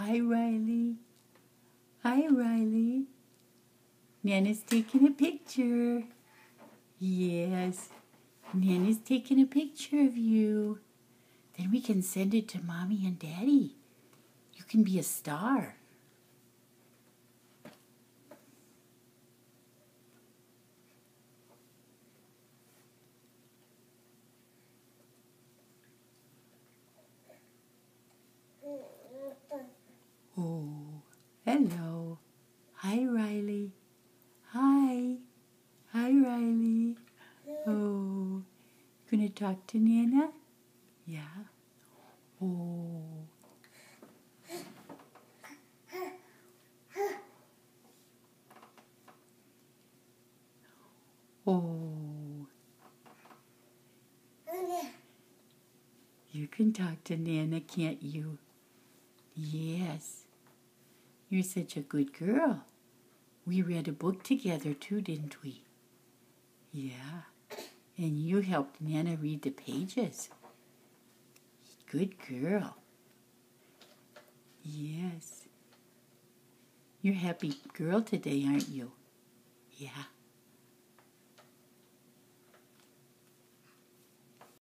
Hi, Riley. Hi, Riley. Nana's taking a picture. Yes. Nana's taking a picture of you. Then we can send it to Mommy and Daddy. You can be a star. Oh, hello. Hi, Riley. Hi. Hi, Riley. Oh, gonna talk to Nana? Yeah. Oh. Oh. You can talk to Nana, can't you? Yes. You're such a good girl. We read a book together too, didn't we? Yeah. And you helped Nana read the pages. Good girl. Yes. You're a happy girl today, aren't you? Yeah.